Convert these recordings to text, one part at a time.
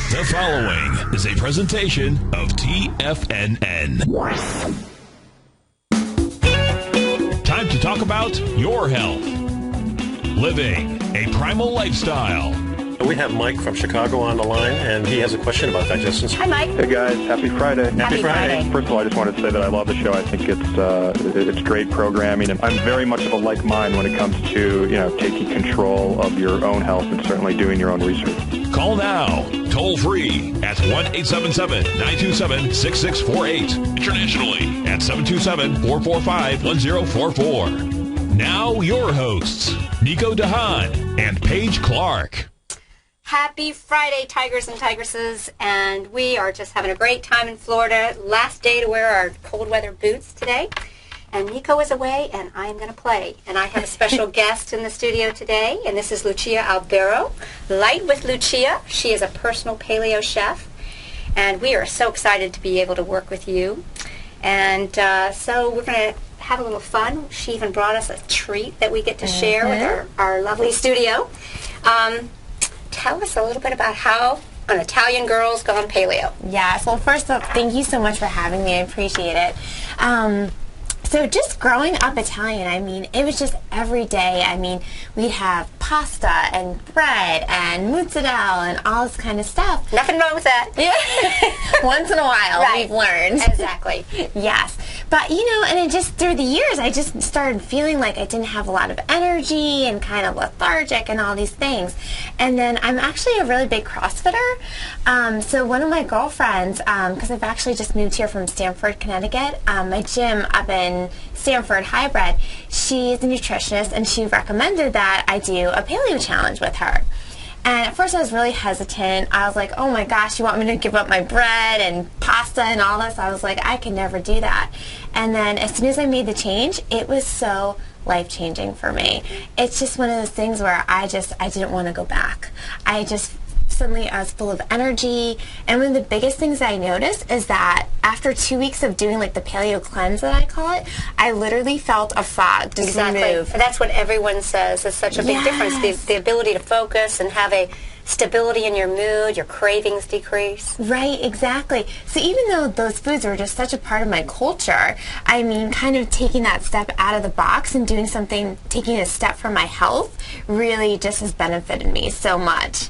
The following is a presentation of TFNN. Time to talk about your health. Living a primal lifestyle. We have Mike from Chicago on the line, and he has a question about digestion. Hi, Mike. Hey, guys. Happy Friday. Happy Friday. First of all, I just wanted to say that I love the show. I think it's great programming, and I'm very much of a like mind when it comes to, taking control of your own health and certainly doing your own research. Call now, toll free at 1-877-927-6648. Internationally at 727-445-1044. Now your hosts, Nico Haan and Paige Clarke. Happy Friday, Tigers and Tigresses, and we are just having a great time in Florida. Last day to wear our cold weather boots today. And Nico is away, and I am going to play. And I have a special guest in the studio today, and this is Lucia Albero, Light with Lucia. She is a personal paleo chef, and we are so excited to be able to work with you. And so we're going to have a little fun. She even brought us a treat that we get to share with our lovely studio. Tell us a little bit about how an Italian girl's gone paleo. Yes. Well, first off, thank you so much for having me. I appreciate it. So just growing up Italian, I mean, it was just every day. I mean, we'd have pasta and bread and mozzarella and all this kind of stuff. Nothing wrong with that. Yeah. Once in a while, we've learned. Exactly. Yes. But, and it just, through the years, I just started feeling like I didn't have a lot of energy and kind of lethargic and all these things. And then I'm actually a really big CrossFitter. So one of my girlfriends, because I've actually just moved here from Stamford, Connecticut, my gym up in Stamford Hybrid, she's a nutritionist, and she recommended that I do a paleo challenge with her. And at first I was really hesitant. I was like, oh my gosh, you want me to give up my bread and pasta and all this? I was like, I could never do that. And then as soon as I made the change, it was so life-changing for me. It's just one of those things where I didn't want to go back. Suddenly I was full of energy, and one of the biggest things I noticed is that after 2 weeks of doing like the paleo cleanse that I call it, I literally felt a fog just remove. That's what everyone says is such a big difference, the ability to focus and have a stability in your mood, your cravings decrease. Right, exactly. So even though those foods were just such a part of my culture, I mean, kind of taking that step out of the box and doing something, taking a step for my health really just has benefited me so much.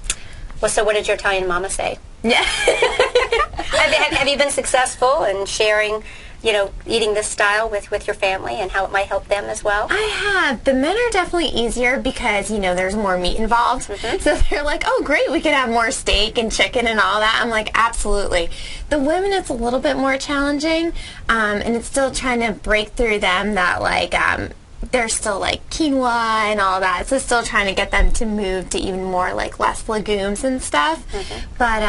Well, so what did your Italian mama say? Yeah. have you been successful in sharing, eating this style with your family and how it might help them as well? I have. The men are definitely easier because, there's more meat involved. So they're like, oh, great, we could have more steak and chicken and all that. I'm like, absolutely. The women, it's a little bit more challenging, and it's still trying to break through them that, they're still like quinoa and all that, so still trying to get them to move to even more like less legumes and stuff. But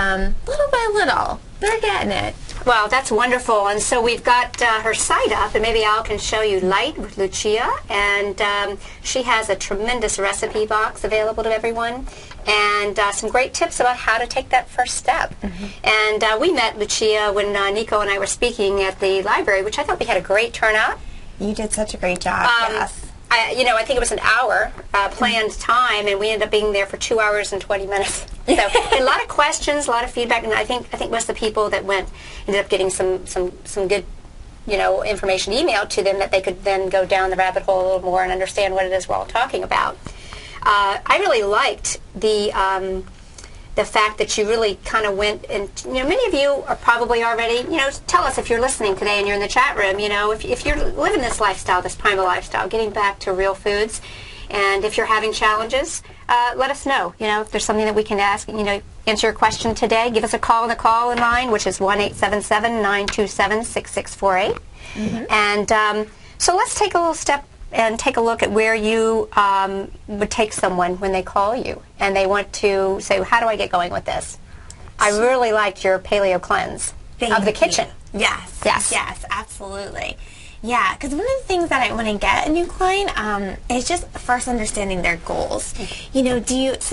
little by little, they're getting it. Well, that's wonderful. And so we've got her site up, and maybe Al can show you Light with Lucia. And she has a tremendous recipe box available to everyone, and some great tips about how to take that first step. And we met Lucia when Nico and I were speaking at the library, which I thought we had a great turnout. You did such a great job, yes. I think it was an hour planned time, and we ended up being there for 2 hours and 20 minutes. So a lot of questions, a lot of feedback, and I think most of the people that went ended up getting some good, information emailed to them that they could then go down the rabbit hole a little more and understand what it is we're all talking about. I really liked the fact that you really kind of went, and many of you are probably already, tell us if you're listening today and you're in the chat room, if you're living this lifestyle, this primal lifestyle, getting back to real foods, and if you're having challenges, let us know. If there's something that we can ask, answer your question today, give us a call on the call-in line, which is 1-877-927-6648. And so let's take a little step and take a look at where you would take someone when they call you and they want to say, how do I get going with this? I really liked your paleo cleanse of the kitchen. Yes, absolutely. Yeah, because one of the things that I want to get a new client is just first understanding their goals. You know,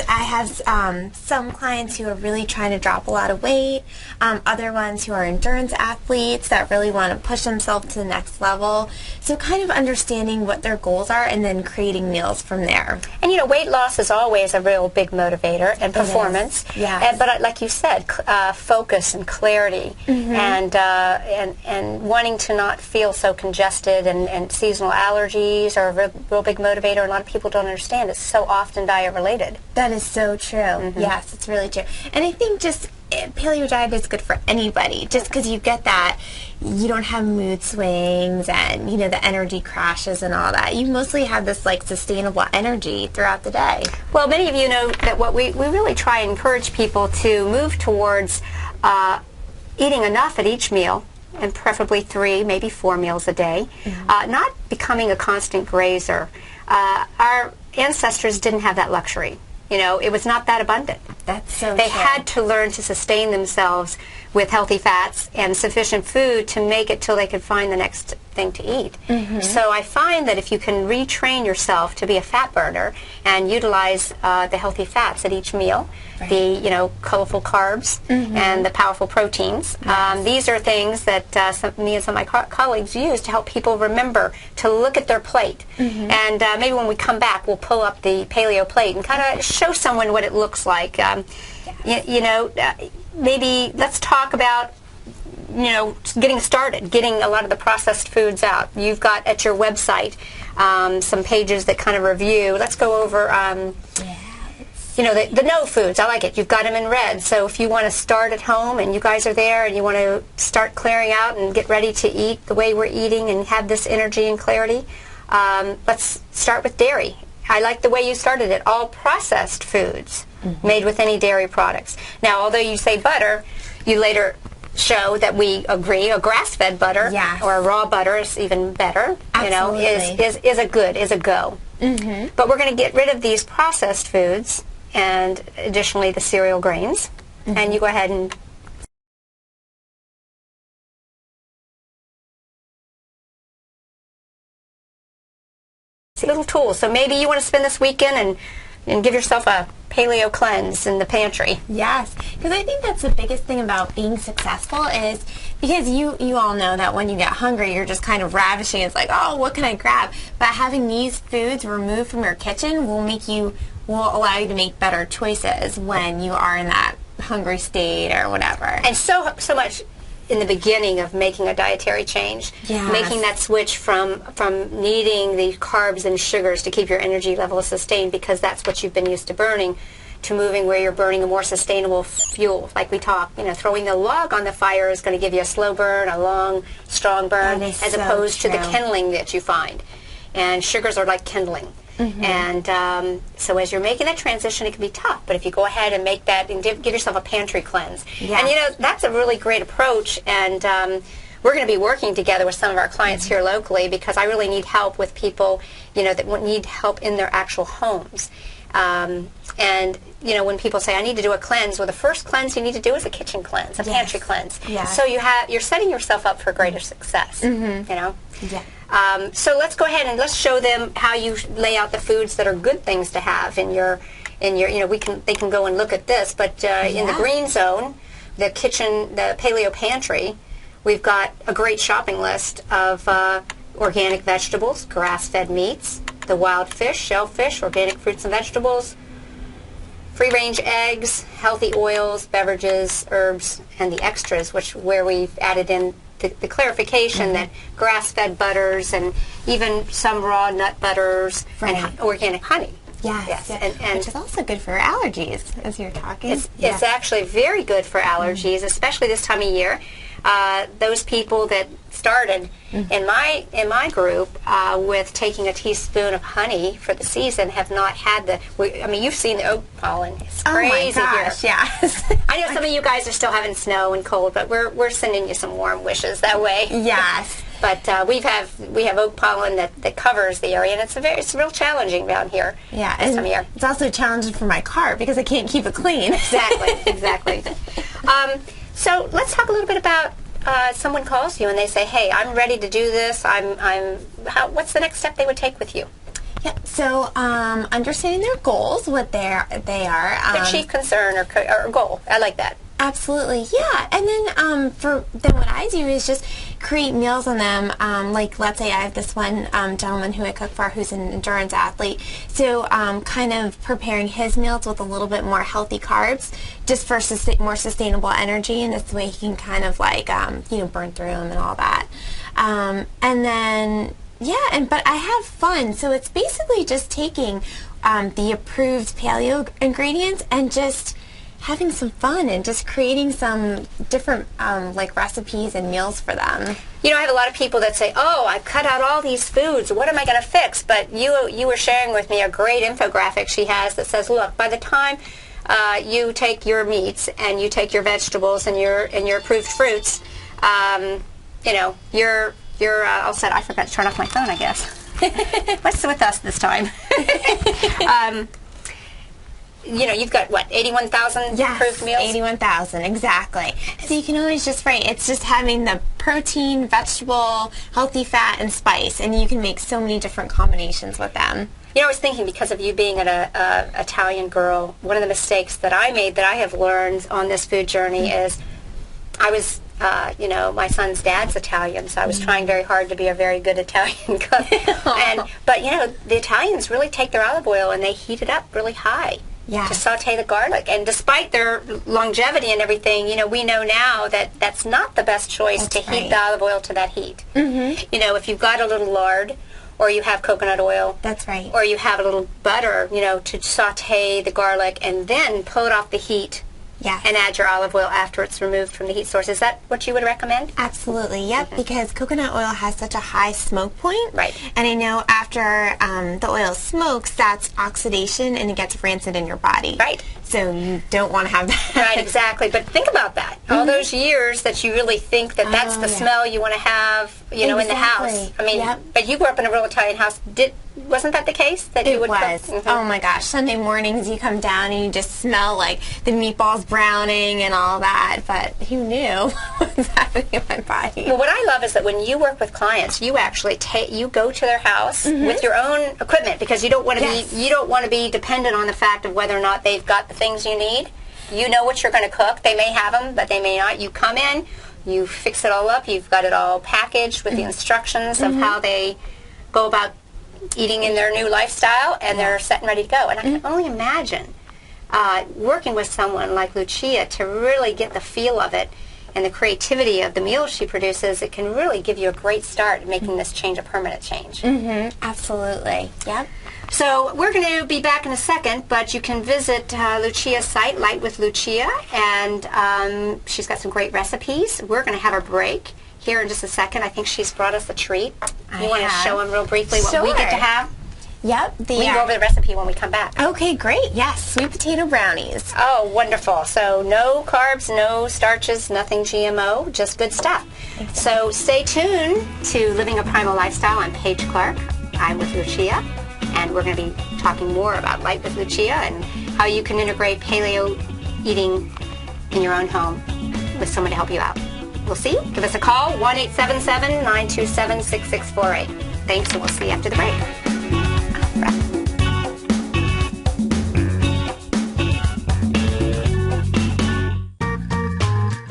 I have some clients who are really trying to drop a lot of weight, other ones who are endurance athletes that really want to push themselves to the next level. So kind of understanding what their goals are and then creating meals from there. And you know, weight loss is always a real big motivator, and performance. Yes. But like you said, focus and clarity, and wanting to not feel so congested, and seasonal allergies are a real big motivator. A lot of people don't understand it's so often diet related. That is so true. Yes, it's really true. And I think just paleo diet is good for anybody. Just because you get that, you don't have mood swings and, you know, the energy crashes and all that. You mostly have this, like, sustainable energy throughout the day. Well, many of you know that what we really try and encourage people to move towards eating enough at each meal, and preferably 3, maybe 4 meals a day, not becoming a constant grazer. Our ancestors didn't have that luxury. You know, it was not that abundant. That's so They true. had to learn to sustain themselves with healthy fats and sufficient food to make it till they could find the next thing to eat. So I find that if you can retrain yourself to be a fat burner and utilize the healthy fats at each meal, the, you know, colorful carbs and the powerful proteins, these are things that me and some of my colleagues use to help people remember to look at their plate. And maybe when we come back, we'll pull up the paleo plate and kind of show someone what it looks like. You know, maybe let's talk about, you know, getting started, getting a lot of the processed foods out. You've got at your website some pages that kind of review. Let's go over, you know, the no foods. I like it. You've got them in red. So if you want to start at home and you guys are there and you want to start clearing out and get ready to eat the way we're eating and have this energy and clarity, let's start with dairy. I like the way you started it. All processed foods made with any dairy products. Now, although you say butter, you later show that we agree a grass-fed butter or a raw butter is even better. Absolutely. You know, is a go. But we're going to get rid of these processed foods and additionally the cereal grains. And you go ahead and little tools. So maybe you want to spend this weekend and give yourself a paleo cleanse in the pantry. Yes, because I think that's the biggest thing about being successful is because you all know that when you get hungry, you're just kind of ravishing. It's like, oh, what can I grab? But having these foods removed from your kitchen will allow you to make better choices when you are in that hungry state or whatever. And so much in the beginning of making a dietary change, making that switch from needing the carbs and sugars to keep your energy levels sustained because that's what you've been used to burning, to moving where you're burning a more sustainable fuel. Like we talk, you know, throwing the log on the fire is going to give you a slow burn, a long, strong burn, as opposed to the kindling that you find. And sugars are like kindling. And so as you're making that transition, it can be tough. But if you go ahead and make that and give yourself a pantry cleanse. And, you know, that's a really great approach. And we're going to be working together with some of our clients here locally because I really need help with people, you know, that need help in their actual homes. And, you know, when people say, I need to do a cleanse, well, the first cleanse you need to do is a kitchen cleanse, a pantry cleanse. So you're setting yourself up for greater success, you know. So let's go ahead and let's show them how you lay out the foods that are good things to have in your you know, they can go and look at this, but in the green zone, the kitchen, the paleo pantry, we've got a great shopping list of organic vegetables, grass-fed meats, the wild fish, shellfish, organic fruits and vegetables, free-range eggs, healthy oils, beverages, herbs, and the extras, where we've added in the clarification that grass-fed butters and even some raw nut butters and organic honey. Yes. And which is also good for allergies, as you're talking. It's actually very good for allergies, especially this time of year. Those people that started in my group with taking a teaspoon of honey for the season have not had I mean, you've seen the oak pollen. It's crazy oh my gosh, here. Yes. I know some of you guys are still having snow and cold, but we're sending you some warm wishes that way. Yes. But we have oak pollen that covers the area, and it's real challenging down here. Yeah, this time of year. It's also challenging for my car because I can't keep it clean. Exactly. So let's talk a little bit about someone calls you and they say, "Hey, I'm ready to do this. What's the next step they would take with you?" Yeah, so understanding their goals, what they are. Their chief concern or goal. I like that. Absolutely, yeah. And then what I do is just create meals on them. Like, let's say I have this one gentleman who I cook for who's an endurance athlete. So kind of preparing his meals with a little bit more healthy carbs just for more sustainable energy. And this way he can kind of like, burn through them and all that. And then, but I have fun. So it's basically just taking the approved paleo ingredients and just having some fun and just creating some different recipes and meals for them. I have a lot of people that say, "Oh, I've cut out all these foods. What am I going to fix?" But you were sharing with me a great infographic she has that says, "Look, by the time you take your meats and you take your vegetables and your approved fruits, you're all set." I forgot to turn off my phone, I guess. What's with us this time? You've got, 81,000 approved meals? 81,000, exactly. So you can always it's just having the protein, vegetable, healthy fat, and spice, and you can make so many different combinations with them. I was thinking, because of you being an Italian girl, one of the mistakes that I made that I have learned on this food journey is I was, my son's dad's Italian, so I was trying very hard to be a very good Italian cook. But the Italians really take their olive oil and they heat it up really high. Yeah. To saute the garlic. And despite their longevity and everything, we know now that that's not the best choice to heat the olive oil to that heat. Mm-hmm. If you've got a little lard, or you have coconut oil. That's right. Or you have a little butter, to saute the garlic and then pull it off the heat. Yeah. And add your olive oil after it's removed from the heat source. Is that what you would recommend? Absolutely, yep, because coconut oil has such a high smoke point. Right. And I know after the oil smokes, that's oxidation and it gets rancid in your body. Right. So you don't want to have that. Right, exactly. But think about that. All those years that you really think that that's the smell you want to have, in the house. I mean, but you grew up in a real Italian house. Wasn't that the case? That you would was. Cook? Mm-hmm. Oh my gosh. Sunday mornings you come down and you just smell like the meatballs browning and all that. But who knew what was happening in my body? Well, what I love is that when you work with clients, you actually you go to their house with your own equipment, because you don't want to be dependent on the fact of whether or not they've got the things you need. You know what you're going to cook. They may have them, but they may not. You come in, you fix it all up. You've got it all packaged with the instructions of how they go about eating in their new lifestyle, and they're set and ready to go. And I can only imagine working with someone like Lucia to really get the feel of it and the creativity of the meals she produces. It can really give you a great start in making this change a permanent change. Mm-hmm. Absolutely. Yep. So we're going to be back in a second, but you can visit Lucia's site, Light with Lucia, and she's got some great recipes. We're going to have a break here in just a second. I think she's brought us a treat. You want to show them real briefly what we get to have? Yep. We can go over the recipe when we come back. Okay, great. Yes, sweet potato brownies. Oh, wonderful. So no carbs, no starches, nothing GMO, just good stuff. Exactly. So stay tuned to Living a Primal Lifestyle. I'm Paige Clarke. I'm with Lucia, and we're going to be talking more about Light with Lucia and how you can integrate paleo eating in your own home with someone to help you out. We'll see you. Give us a call, 1-877-927-6648. Thanks, and we'll see you after the break.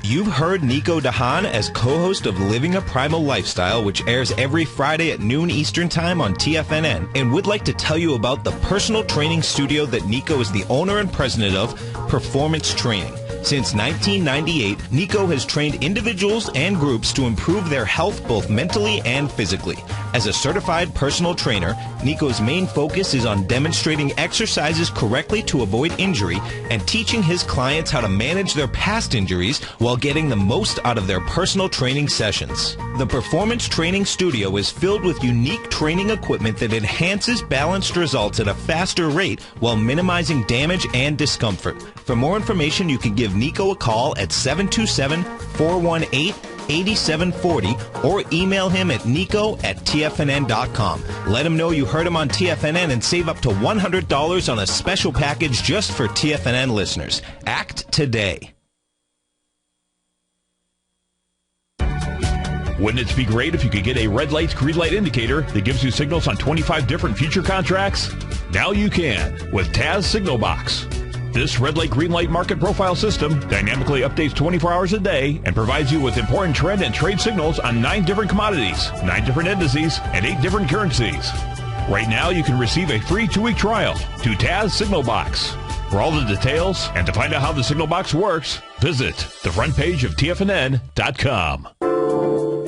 You've heard Nico de Haan as co-host of Living a Primal Lifestyle, which airs every Friday at noon Eastern Time on TFNN, and would like to tell you about the personal training studio that Nico is the owner and president of, Performance Training. Since 1998, Nico has trained individuals and groups to improve their health both mentally and physically. As a certified personal trainer, Nico's main focus is on demonstrating exercises correctly to avoid injury and teaching his clients how to manage their past injuries while getting the most out of their personal training sessions. The Performance Training Studio is filled with unique training equipment that enhances balanced results at a faster rate while minimizing damage and discomfort. For more information, you can give Nico a call at 727-418-8740 or email him at nico@tfnn.com. Let him know you heard him on TFNN and save up to $100 on a special package just for TFNN listeners. Act today. Wouldn't it be great if you could get a red light, green light indicator that gives you signals on 25 different future contracts? Now you can with Taz Signal Box. This red light, green light market profile system dynamically updates 24 hours a day and provides you with important trend and trade signals on 9 different commodities, 9 different indices, and 8 different currencies. Right now, you can receive a free 2-week trial to Taz Signal Box. For all the details and to find out how the Signal Box works, visit the front page of TFNN.com.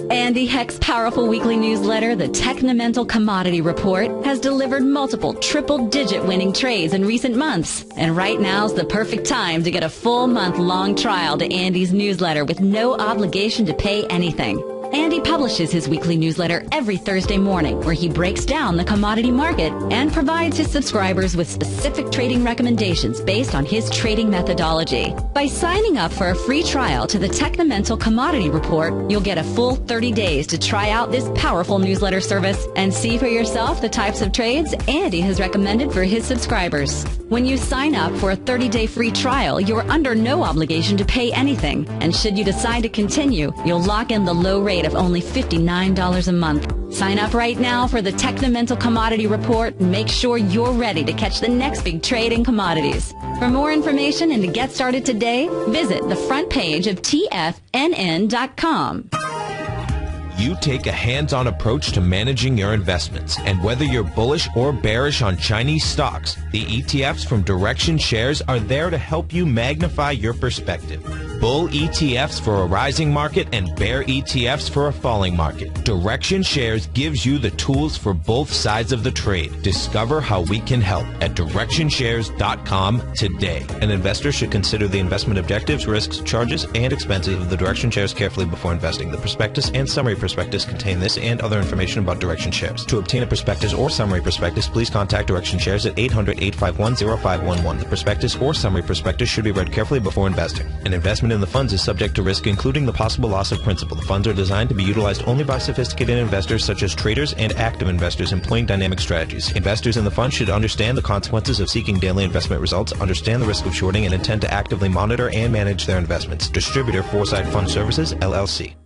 Andy Heck's powerful weekly newsletter, the Technomental Commodity Report, has delivered multiple triple-digit winning trades in recent months. And right now's the perfect time to get a full month-long trial to Andy's newsletter with no obligation to pay anything. Andy publishes his weekly newsletter every Thursday morning, where he breaks down the commodity market and provides his subscribers with specific trading recommendations based on his trading methodology. By signing up for a free trial to the Technomental Commodity Report, you'll get a full 30 days to try out this powerful newsletter service and see for yourself the types of trades Andy has recommended for his subscribers. When you sign up for a 30-day free trial, you're under no obligation to pay anything. And should you decide to continue, you'll lock in the low rate of only $59 a month. Sign up right now for the Technomental Commodity Report and make sure you're ready to catch the next big trade in commodities. For more information and to get started today, visit the front page of TFNN.com. You take a hands-on approach to managing your investments, and whether you're bullish or bearish on Chinese stocks, the ETFs from Direction Shares are there to help you magnify your perspective. Bull ETFs for a rising market and bear ETFs for a falling market. Direction Shares gives you the tools for both sides of the trade. Discover how we can help at DirectionShares.com today. An investor should consider the investment objectives, risks, charges, and expenses of the Direction Shares carefully before investing. The prospectus and summary prospectus contain this and other information about Direction Shares. To obtain a prospectus or summary prospectus, please contact Direction Shares at 800-851-0511. The prospectus or summary prospectus should be read carefully before investing. An investment in the funds is subject to risk, including the possible loss of principal. The funds are designed to be utilized only by sophisticated investors such as traders and active investors employing dynamic strategies. Investors in the fund should understand the consequences of seeking daily investment results, understand the risk of shorting, and intend to actively monitor and manage their investments. Distributor Foresight Fund Services, LLC.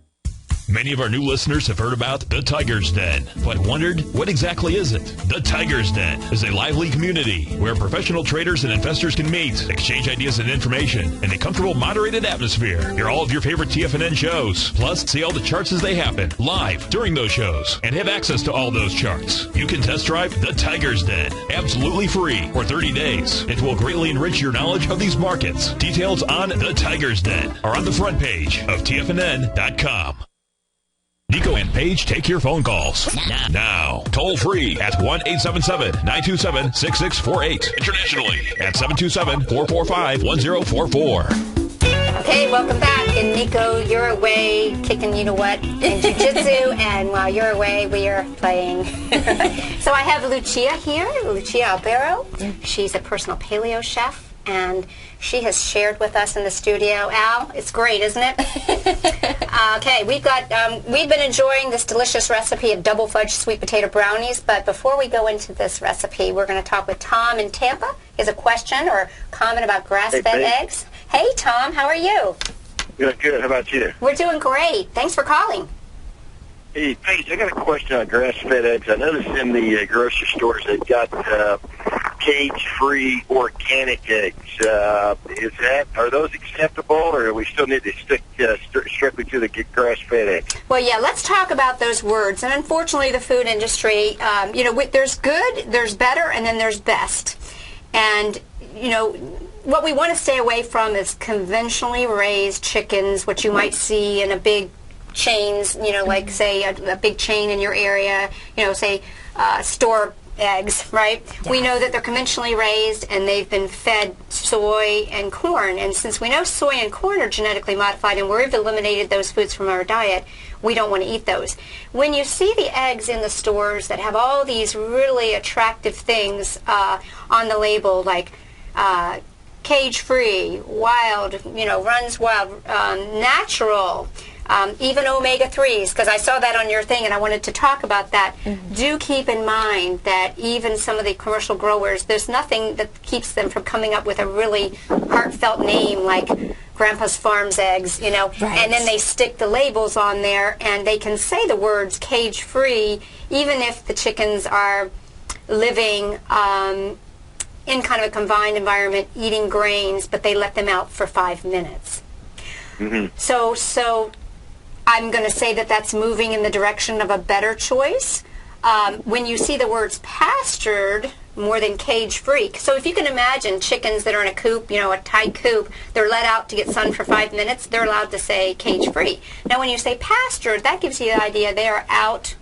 Many of our new listeners have heard about the Tiger's Den, but wondered, what exactly is it? The Tiger's Den is a lively community where professional traders and investors can meet, exchange ideas and information in a comfortable, moderated atmosphere. Hear all of your favorite TFNN shows, plus see all the charts as they happen, live during those shows, and have access to all those charts. You can test drive the Tiger's Den, absolutely free, for 30 days. It will greatly enrich your knowledge of these markets. Details on the Tiger's Den are on the front page of TFNN.com. Nico and Paige take your phone calls now. Toll free at 1-877-927-6648. Internationally at 727-445-1044. Okay, welcome back. And Nico, you're away kicking you-know-what in jiu-jitsu, and while you're away, we are playing. So I have Lucia here, Lucia Albero. She's a personal paleo chef, and she has shared with us in the studio. Al, it's great, isn't it? Okay, we've been enjoying this delicious recipe of double fudge sweet potato brownies, but before we go into this recipe, we're going to talk with Tom in Tampa. He has a question or comment about grass-fed eggs. Hey, Tom, how are you? Good. How about you? We're doing great. Thanks for calling. Hey, Paige, I got a question on grass-fed eggs. I noticed in the grocery stores they've got cage-free organic eggs. Are those acceptable, or do we still need to stick strictly to the grass-fed eggs? Well, yeah, let's talk about those words. And unfortunately, the food industry, there's good, there's better, and then there's best. And, what we want to stay away from is conventionally raised chickens, which you might see in a big chains, like, say, a big chain in your area, say, store eggs, right? Yeah. We know that they're conventionally raised and they've been fed soy and corn. And since we know soy and corn are genetically modified and we've eliminated those foods from our diet, we don't want to eat those. When you see the eggs in the stores that have all these really attractive things on the label, like cage-free, wild, runs wild, natural, even omega-3s, because I saw that on your thing and I wanted to talk about that. Do keep in mind that even some of the commercial growers, there's nothing that keeps them from coming up with a really heartfelt name like Grandpa's Farm's eggs, you know, and then they stick the labels on there, and they can say the words cage-free, even if the chickens are living in kind of a confined environment, eating grains, but they let them out for 5 minutes. So I'm going to say that that's moving in the direction of a better choice. When you see the words pastured more than cage-free. So if you can imagine chickens that are in a coop, you know, a tight coop, they're let out to get sun for 5 minutes, they're allowed to say cage-free. Now when you say pastured, that gives you the idea they are out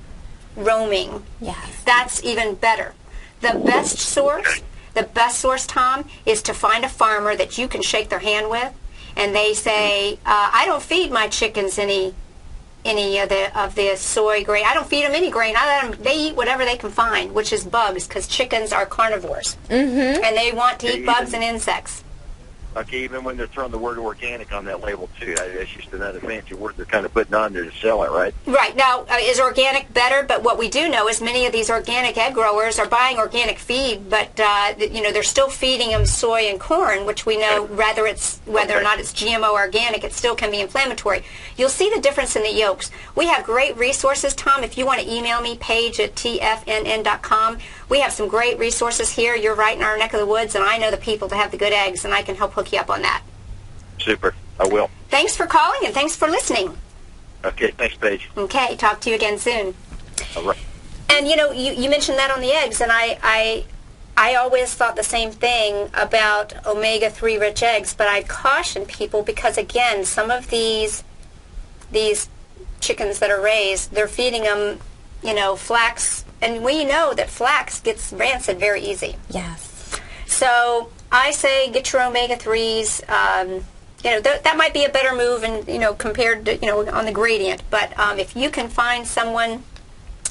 roaming. Yes. That's even better. The best source, Tom, is to find a farmer that you can shake their hand with, and they say, I don't feed my chickens any of the soy grain. I don't feed them any grain. They eat whatever they can find, which is bugs, because chickens are carnivores. And they want to eat bugs and insects. Okay, even when they're throwing the word organic on that label, too. That's just another fancy word they're kind of putting on there to sell it, right? Right. Now, is organic better? But what we do know is many of these organic egg growers are buying organic feed, but, you know, they're still feeding them soy and corn, which we know whether or not it's GMO or organic, it still can be inflammatory. You'll see the difference in the yolks. We have great resources, Tom. If you want to email me, Paige at TFNN.com. We have some great resources here. You're right in our neck of the woods, and I know the people to have the good eggs, and I can help hook you up on that. Super. I will. Thanks for calling, and thanks for listening. Okay. Thanks, Paige. Okay. Talk to you again soon. All right. And, you know, you mentioned that on the eggs, and I always thought the same thing about omega-3 rich eggs, but I caution people because, again, some of these chickens that are raised, they're feeding them, you know, flax, and we know that flax gets rancid very easy. Yes. So I say get your omega-3s. You know, that might be a better move, and you know, compared to, you know, on the gradient. But if you can find someone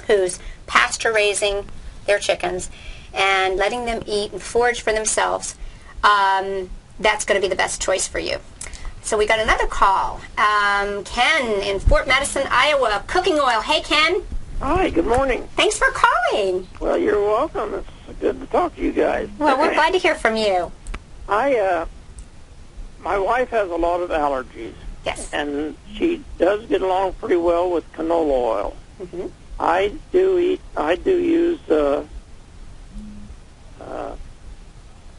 who's pasture raising their chickens and letting them eat and forage for themselves, that's going to be the best choice for you. So we got another call. Ken in Fort Madison, Iowa, cooking oil. Hey, Ken. Hi, good morning. Thanks for calling. Well, you're welcome. It's good to talk to you guys. Well, we're glad to hear from you. My wife has a lot of allergies. Yes. And she does get along pretty well with canola oil. I do use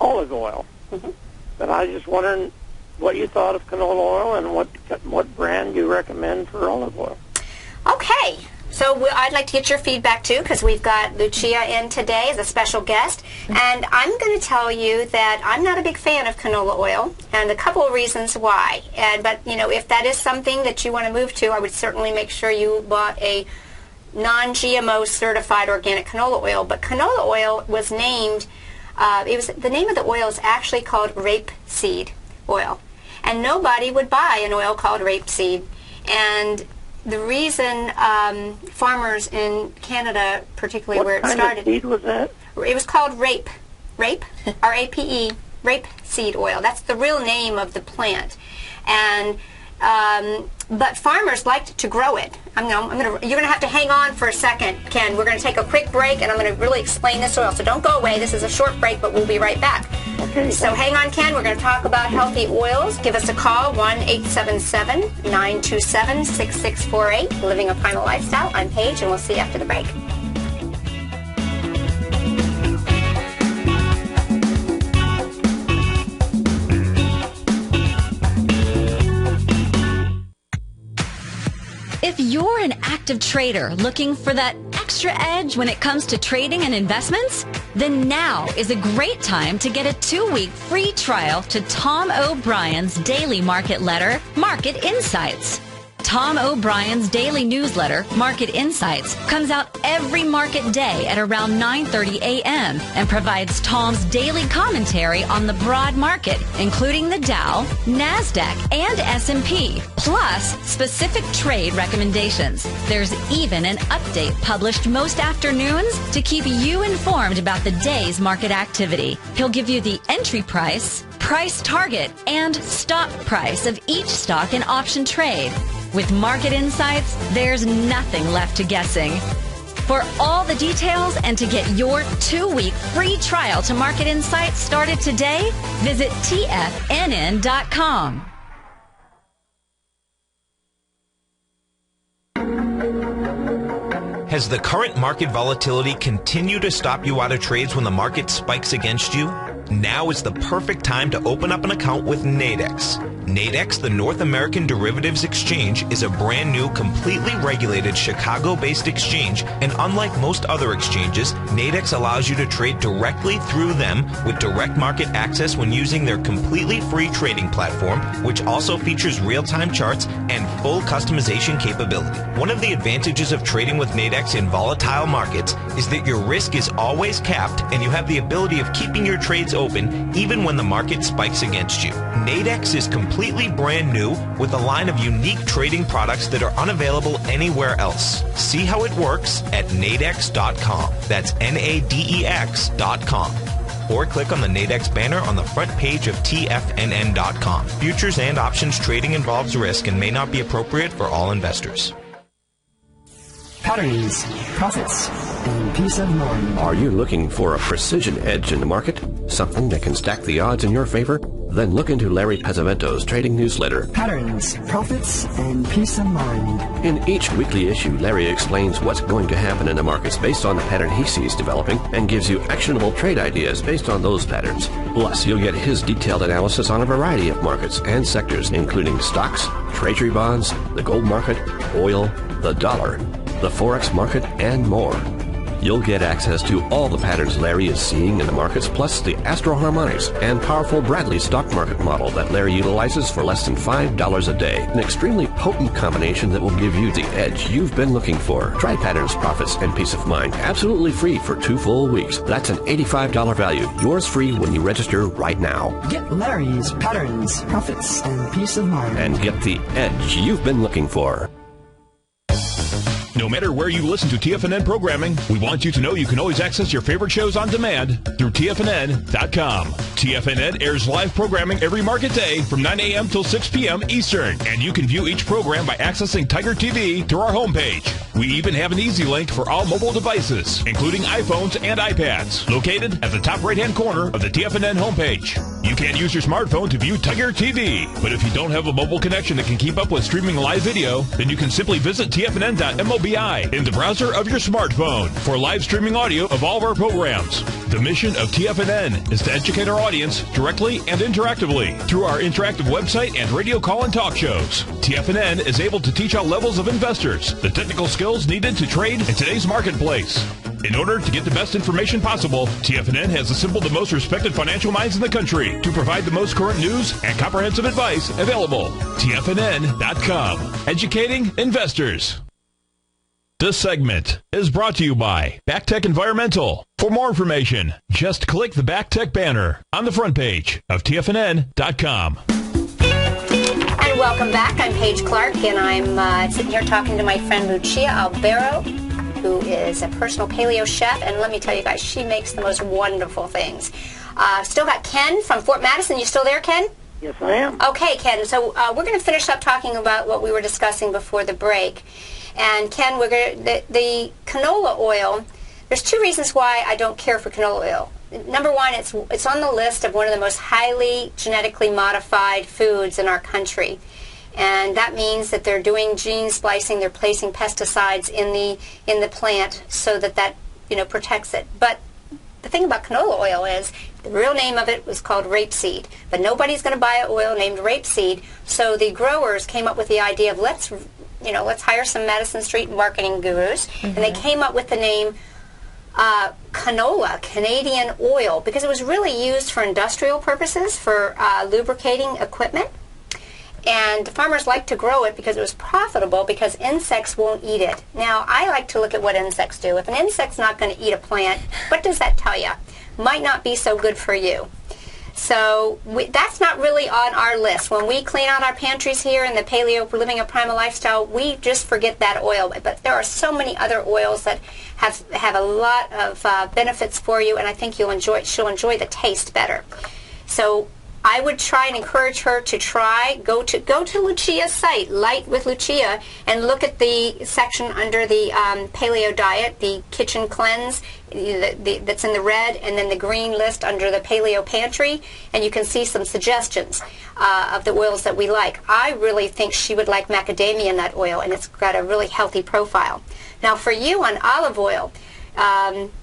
olive oil. But I was just wondering what you thought of canola oil and what brand you recommend for olive oil. Okay. So I'd like to get your feedback, too, because we've got Lucia in today as a special guest. And I'm going to tell you that I'm not a big fan of canola oil, and a couple of reasons why. But, you know, if that is something that you want to move to, I would certainly make sure you bought a non-GMO certified organic canola oil. But canola oil was named, the name of the oil is actually called rapeseed oil. And nobody would buy an oil called rapeseed. And the reason farmers in Canada, particularly where it started... What kind of seed was that? It was called rape, R-A-P-E, rape seed oil. That's the real name of the plant. And but farmers liked to grow it. You're going to have to hang on for a second, Ken. We're going to take a quick break, and I'm going to really explain this oil. So don't go away. This is a short break, but we'll be right back. Okay. So hang on, Ken. We're going to talk about healthy oils. Give us a call, 1-877-927-6648. Living a Primal Lifestyle. I'm Paige, and we'll see you after the break. If you're an active trader looking for that extra edge when it comes to trading and investments, then now is a great time to get a 2-week free trial to Tom O'Brien's daily market letter, Market Insights. Tom O'Brien's daily newsletter, Market Insights, comes out every market day at around 9:30 a.m. and provides Tom's daily commentary on the broad market, including the Dow, NASDAQ, and S&P, plus specific trade recommendations. There's even an update published most afternoons to keep you informed about the day's market activity. He'll give you the entry price, price target, and stop price of each stock and option trade. With Market Insights, there's nothing left to guessing. For all the details and to get your 2-week free trial to Market Insights started today, visit TFNN.com. Has the current market volatility continued to stop you out of trades when the market spikes against you? Now is the perfect time to open up an account with Nadex. Nadex, the North American Derivatives Exchange, is a brand new, completely regulated Chicago-based exchange, and unlike most other exchanges, Nadex allows you to trade directly through them with direct market access when using their completely free trading platform, which also features real-time charts and full customization capability. One of the advantages of trading with Nadex in volatile markets is that your risk is always capped and you have the ability of keeping your trades open even when the market spikes against you. Nadex is completely brand new with a line of unique trading products that are unavailable anywhere else. See how it works at nadex.com. That's Nadex.com. Or click on the Nadex banner on the front page of TFNN.com. Futures and options trading involves risk and may not be appropriate for all investors. Patterns, profits, and peace of mind. Are you looking for a precision edge in the market? Something that can stack the odds in your favor? Then look into Larry Pezzavento's trading newsletter. Patterns, profits, and peace of mind. In each weekly issue, Larry explains what's going to happen in the markets based on the pattern he sees developing and gives you actionable trade ideas based on those patterns. Plus, you'll get his detailed analysis on a variety of markets and sectors, including stocks, treasury bonds, the gold market, oil, the dollar, the Forex market, and more. You'll get access to all the patterns Larry is seeing in the markets, plus the Astro Harmonics and powerful Bradley stock market model that Larry utilizes for less than $5 a day. An extremely potent combination that will give you the edge you've been looking for. Try Patterns, Profits, and Peace of Mind absolutely free for 2 full weeks. That's an $85 value. Yours free when you register right now. Get Larry's Patterns, Profits, and Peace of Mind. And get the edge you've been looking for. No matter where you listen to TFNN programming, we want you to know you can always access your favorite shows on demand through TFNN.com. TFNN airs live programming every market day from 9 a.m. till 6 p.m. Eastern, and you can view each program by accessing Tiger TV through our homepage. We even have an easy link for all mobile devices, including iPhones and iPads, located at the top right-hand corner of the TFNN homepage. You can use your smartphone to view Tiger TV, but if you don't have a mobile connection that can keep up with streaming live video, then you can simply visit TFNN.mobi in the browser of your smartphone for live streaming audio of all of our programs. The mission of TFNN is to educate our audience directly and interactively through our interactive website and radio call and talk shows. TFNN is able to teach all levels of investors the technical skills needed to trade in today's marketplace. In order to get the best information possible, TFNN has assembled the most respected financial minds in the country to provide the most current news and comprehensive advice available. TFNN.com. Educating investors. This segment is brought to you by BackTech Environmental. For more information, just click the BackTech banner on the front page of TFNN.com. And welcome back. I'm Paige Clarke, and I'm sitting here talking to my friend Lucia Albero, who is a personal paleo chef. And let me tell you guys, she makes the most wonderful things. Still got Ken from Fort Madison. You still there, Ken? Yes, I am. Okay, Ken. So we're going to finish up talking about what we were discussing before the break. And Ken, the canola oil, there's 2 reasons why I don't care for canola oil. Number one, it's on the list of one of the most highly genetically modified foods in our country. And that means that they're doing gene splicing, they're placing pesticides in the plant so that protects it. But the thing about canola oil is the real name of it was called rapeseed. But nobody's going to buy an oil named rapeseed, so the growers came up with the idea of let's hire some Madison Street marketing gurus, and they came up with the name canola, Canadian oil, because it was really used for industrial purposes, for lubricating equipment. And the farmers liked to grow it because it was profitable, because insects won't eat it. Now, I like to look at what insects do. If an insect's not going to eat a plant, what does that tell you? Might not be so good for you. So that's not really on our list. When we clean out our pantries here in the Paleo Living a Primal Lifestyle, we just forget that oil. But there are so many other oils that have a lot of benefits for you, and I think she'll enjoy the taste better. So I would try and encourage her to go to Lucia's site, Light with Lucia, and look at the section under the paleo diet, the kitchen cleanse that's in the red, and then the green list under the paleo pantry, and you can see some suggestions of the oils that we like. I really think she would like macadamia nut oil, and it's got a really healthy profile. Now for you on olive oil,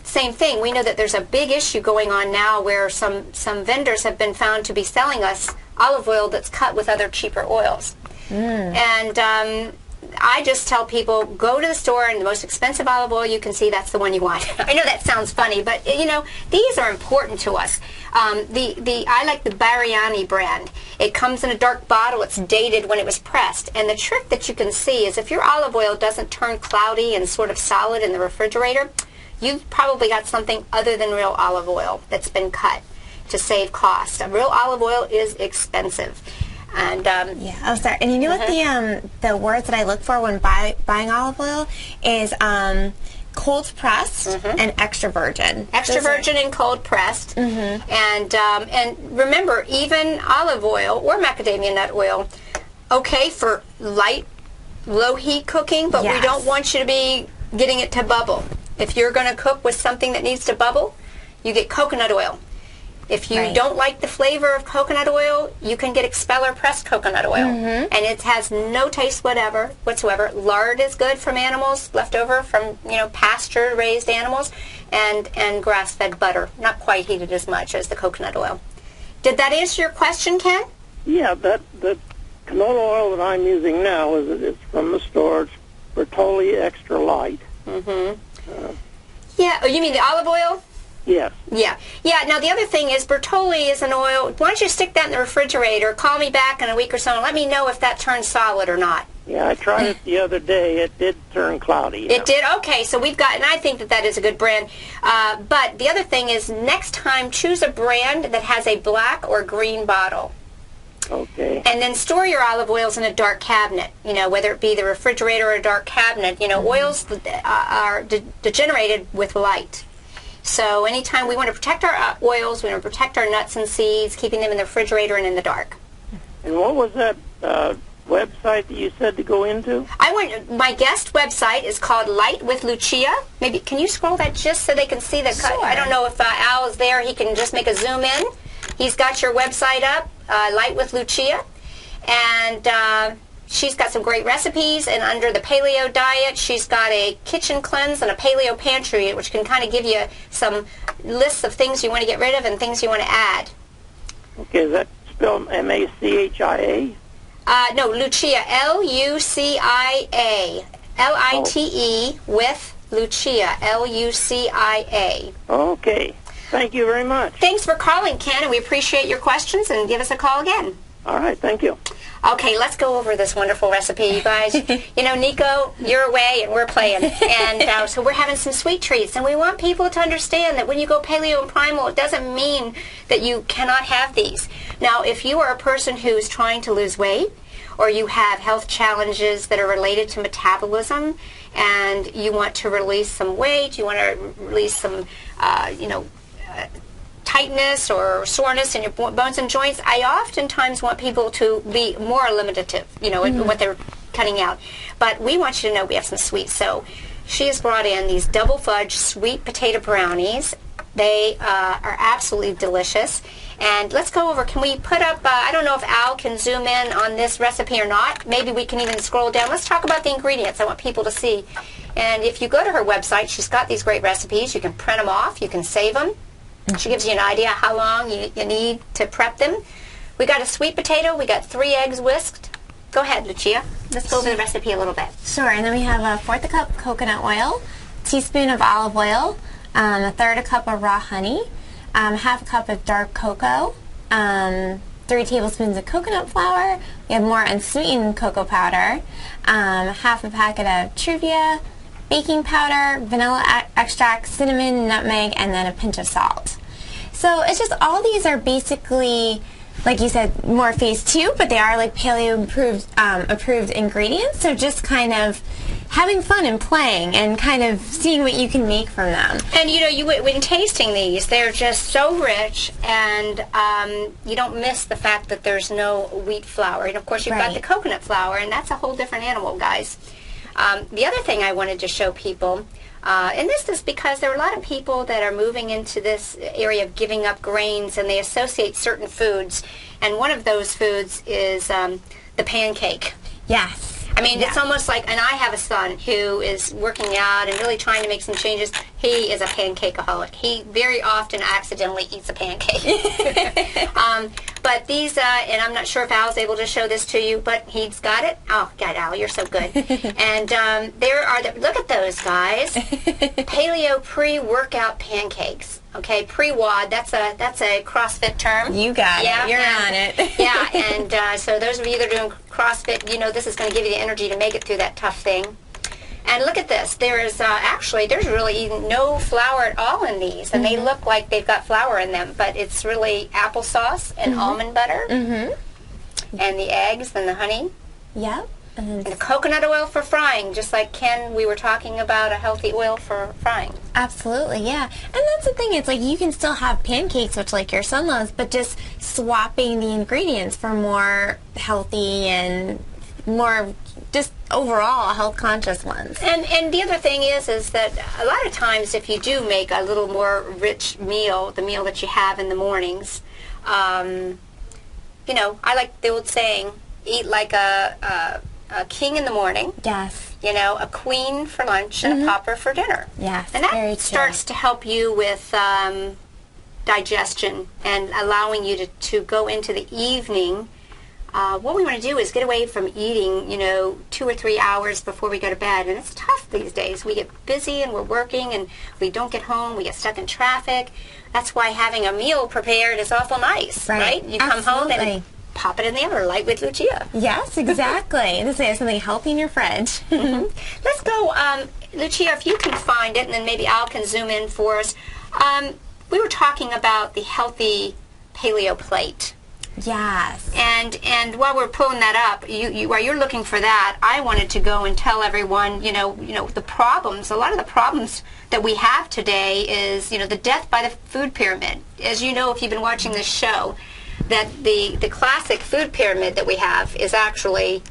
same thing. We know that there's a big issue going on now where some vendors have been found to be selling us olive oil that's cut with other cheaper oils. And I just tell people, go to the store and the most expensive olive oil you can see, that's the one you want. I know that sounds funny, but you know, these are important to us. I like the Bariani brand. It comes in a dark bottle. It's dated when it was pressed. And the trick that you can see is if your olive oil doesn't turn cloudy and sort of solid in the refrigerator, you've probably got something other than real olive oil that's been cut to save cost. Real olive oil is expensive. And yeah, oh sorry. And you know what the words that I look for when buying olive oil is cold pressed and extra virgin. Extra virgin and cold pressed. And remember, even olive oil or macadamia nut oil, okay for light, low heat cooking, but we don't want you to be getting it to bubble. If you're going to cook with something that needs to bubble, you get coconut oil. If you don't like the flavor of coconut oil, you can get expeller pressed coconut oil. And it has no taste whatsoever. Lard is good from animals, left over from, you know, pasture-raised animals, and grass-fed butter. Not quite heated as much as the coconut oil. Did that answer your question, Ken? Yeah, the canola oil that I'm using now is from the store. It's Bertolli Extra Light. Yeah, oh, you mean the olive oil? Yes. Yeah. Now the other thing is Bertolli is an oil. Why don't you stick that in the refrigerator? Call me back in a week or so and let me know if that turns solid or not. Yeah, I tried it the other day. It did turn cloudy. It did? Okay, so we've got, and I think that is a good brand. But the other thing is, next time, choose a brand that has a black or green bottle. Okay. And then store your olive oils in a dark cabinet, you know, whether it be the refrigerator or a dark cabinet. You know, oils are degenerated with light. So anytime we want to protect our oils, we want to protect our nuts and seeds, keeping them in the refrigerator and in the dark. And what was that website that you said to go into? My guest website is called Light with Lucia. Maybe, can you scroll that just so they can see the cut? I don't know if Al is there. He can just make a zoom in. He's got your website up, Light with Lucia. And she's got some great recipes, and under the paleo diet, she's got a kitchen cleanse and a paleo pantry, which can kind of give you some lists of things you want to get rid of and things you want to add. Okay, is that spelled M-A-C-H-I-A? No, Lucia, L-U-C-I-A. L-I-T-E with Lucia, L-U-C-I-A. Okay. Thank you very much. Thanks for calling, Ken, and we appreciate your questions, and give us a call again. All right, thank you. Okay, let's go over this wonderful recipe, you guys. You know, Nico, you're away and we're playing. And so we're having some sweet treats. And we want people to understand that when you go paleo and primal, it doesn't mean that you cannot have these. Now, if you are a person who's trying to lose weight, or you have health challenges that are related to metabolism, and you want to release some weight, you want to release some, tightness or soreness in your bones and joints, I oftentimes want people to be more eliminative, you know, in what they're cutting out. But we want you to know we have some sweets. So she has brought in these double fudge sweet potato brownies. They are absolutely delicious. And let's go over, can we put up, I don't know if Al can zoom in on this recipe or not. Maybe we can even scroll down. Let's talk about the ingredients. I want people to see. And if you go to her website, she's got these great recipes. You can print them off. You can save them. She gives you an idea how long you need to prep them. We got a sweet potato. We got 3 eggs whisked. Go ahead, Lucia. Let's go over the recipe a little bit. Sure. And then we have a 1/4 cup coconut oil, teaspoon of olive oil, 1/3 cup of raw honey, 1/2 cup of dark cocoa, 3 tablespoons of coconut flour. We have more unsweetened cocoa powder, 1/2 a packet of Truvia, baking powder, vanilla extract, cinnamon, nutmeg, and then a pinch of salt. So it's just all these are basically, like you said, more phase 2, but they are like paleo approved ingredients. So just kind of having fun and playing and kind of seeing what you can make from them. And when tasting these, they're just so rich, and you don't miss the fact that there's no wheat flour. And of course, you've got the coconut flour, and that's a whole different animal, guys. The other thing I wanted to show people, and this is because there are a lot of people that are moving into this area of giving up grains, and they associate certain foods, and one of those foods is the pancake. Yes. I mean, it's almost like, and I have a son who is working out and really trying to make some changes. He is a pancakeaholic. He very often accidentally eats a pancake. But these, and I'm not sure if Al's able to show this to you, but he's got it. Oh, God, Al, you're so good. And there are, look at those, guys. Paleo pre-workout pancakes. Okay, pre-WOD, that's a CrossFit term. You got it. You're on it. Yeah, and so those of you that are doing CrossFit, you know this is going to give you the energy to make it through that tough thing. And look at this. There is actually, there's really no flour at all in these, and they look like they've got flour in them, but it's really applesauce and almond butter, and the eggs and the honey. Yep. And the coconut oil for frying, just like Ken, we were talking about a healthy oil for frying. Absolutely, yeah. And that's the thing, it's like you can still have pancakes, which like your son loves, but just swapping the ingredients for more healthy and more just overall health conscious ones. And the other thing is that a lot of times if you do make a little more rich meal, the meal that you have in the mornings, you know, I like the old saying, eat like a king in the morning. Yes. You know, a queen for lunch and a pauper for dinner. Yes. And that starts to help you with digestion and allowing you to go into the evening. What we want to do is get away from eating, you know, 2 or 3 hours before we go to bed. And it's tough these days. We get busy and we're working and we don't get home. We get stuck in traffic. That's why having a meal prepared is awful nice, right? You come home and pop it in the oven, like with Lucia. Yes, exactly. This is something healthy in your fridge. Let's go, Lucia, if you can find it, and then maybe Al can zoom in for us. We were talking about the healthy paleo plate. Yes. And while we're pulling that up, while you're looking for that, I wanted to go and tell everyone, you know, the problems. A lot of the problems that we have today is, you know, the death by the food pyramid. As you know, if you've been watching this show, that the classic food pyramid that we have is actually,